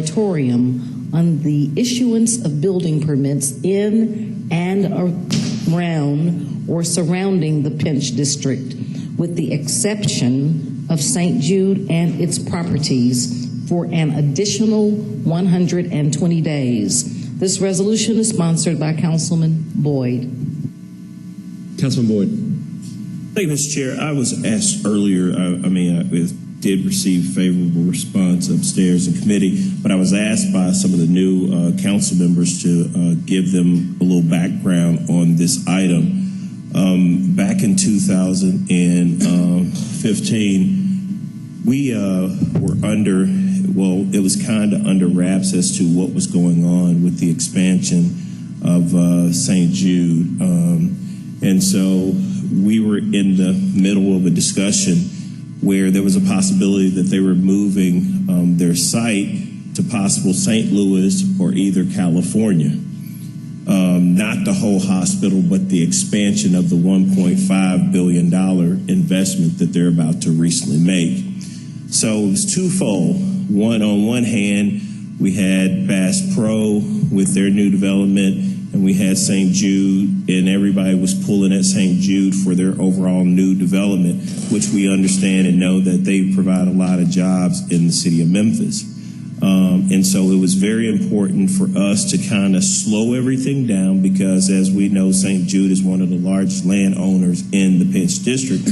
moratorium on the issuance of building permits in and around or surrounding the Pinch District, with the exception of St. Jude and its properties, for an additional 120 days. This resolution is sponsored by Councilman Boyd. Councilman Boyd. Thank you, Mr. Chair. I was asked earlier, I did receive favorable response upstairs in committee, but I was asked by some of the new council members to give them a little background on this item. Back in 2015, we were under, well, it was kind of under wraps as to what was going on with the expansion of St. Jude. And so we were in the middle of a discussion where there was a possibility that they were moving their site to possible St. Louis or either California. Not the whole hospital, but the expansion of the $1.5 billion investment that they're about to recently make. So it was twofold. One, on one hand, we had Bass Pro with their new development, and we had St. Jude, and everybody was pulling at St. Jude for their overall new development, which we understand and know that they provide a lot of jobs in the city of Memphis. And so it was very important for us to kind of slow everything down because, as we know, St. Jude is one of the largest landowners in the Pinch District,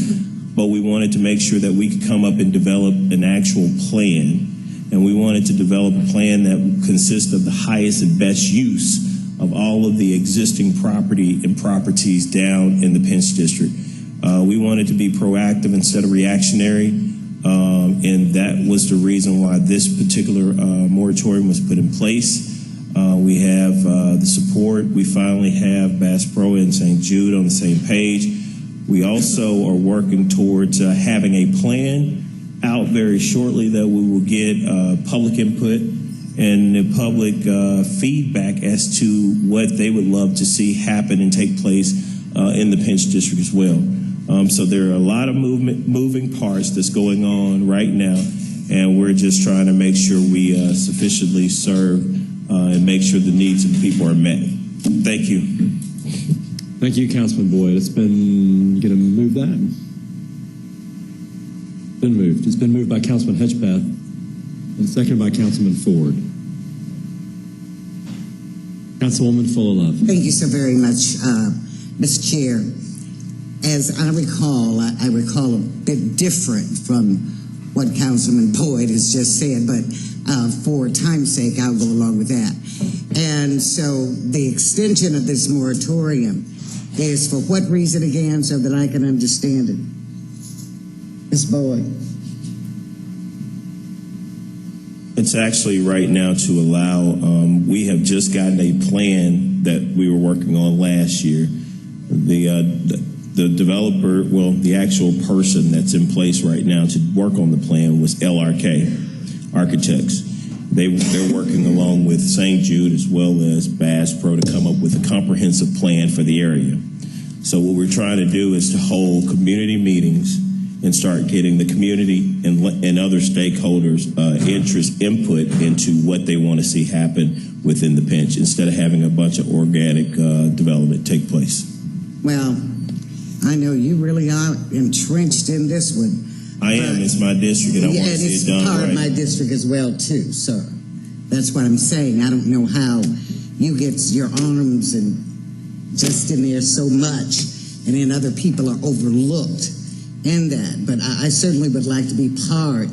but we wanted to make sure that we could come up and develop an actual plan. And we wanted to develop a plan that would consist of the highest and best use of all of the existing property and properties down in the Pinch District. We wanted to be proactive instead of reactionary, and that was the reason why this particular moratorium was put in place. We have the support. We finally have Bass Pro and St. Jude on the same page. We also are working towards having a plan out very shortly that we will get public input and the public feedback as to what they would love to see happen and take place in the Pinch District as well. So there are a lot of moving parts that's going on right now, and we're just trying to make sure we sufficiently serve and make sure the needs of the people are met. Thank you. Thank you, Councilman Boyd. It's been, you gonna move that? Been moved. It's been moved by Councilman Hedgepeth and seconded by Councilman Ford. Councilwoman Fuller-Love. Thank you so very much, Mr. Chair. As I recall a bit different from what Councilman Boyd has just said, but for time's sake, I'll go along with that. And so the extension of this moratorium is for what reason again, so that I can understand it? Ms. Boyd. It's actually right now to allow, we have just gotten a plan that we were working on last year. The developer, well, the actual person that's in place right now to work on the plan was LRK Architects. They're working along with St. Jude as well as Bass Pro to come up with a comprehensive plan for the area. So what we're trying to do is to hold community meetings and start getting the community and other stakeholders' input into what they want to see happen within the Pinch instead of having a bunch of organic development take place. Well, I know you really are entrenched in this one. I am. It's my district, and I want to see it done right. It's part of my district as well, too, sir. That's what I'm saying. I don't know how you get your arms and just in there so much, and then other people are overlooked in that. But I certainly would like to be part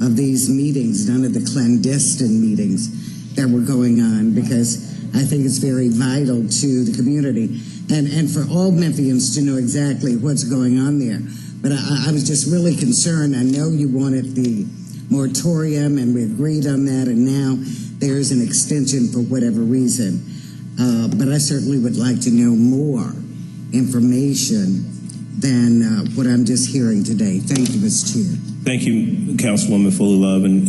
of these meetings, none of the clandestine meetings that were going on, because I think it's very vital to the community and for all Memphians to know exactly what's going on there. But I was just really concerned. I know you wanted the moratorium, and we agreed on that, and now there is an extension for whatever reason. But I certainly would like to know more information than what I'm just hearing today. Thank you, Mr. Chair. Thank you, Councilwoman Fuller-Love. And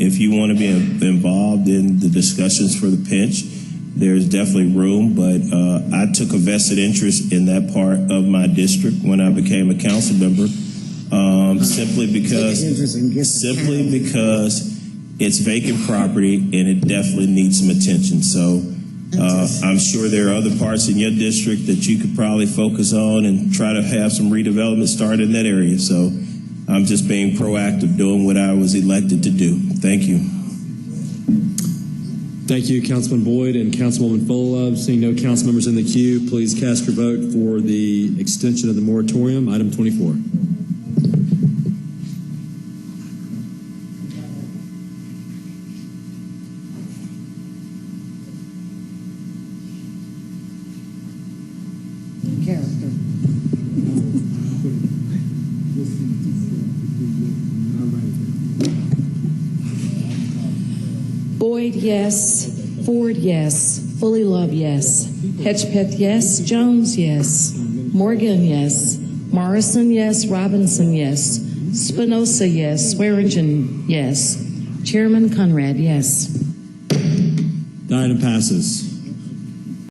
if you want to be involved in the discussions for the Pinch, there's definitely room, but I took a vested interest in that part of my district when I became a council member, simply because It's vacant property, and it definitely needs some attention. So I'm sure there are other parts in your district that you could probably focus on and try to have some redevelopment started in that area. So I'm just being proactive, doing what I was elected to do. Thank you. Thank you, Councilman Boyd and Councilwoman Fuller. Seeing no council members in the queue, please cast your vote for the extension of the moratorium, item 24. Character. Boyd, yes. Ford, yes. Fully Love, yes. Hedgepeth, yes. Jones, yes. Morgan, yes. Morrison, yes. Robinson, yes. Spinoza, yes. Swearingen, yes. Chairman Conrad, yes. The item passes.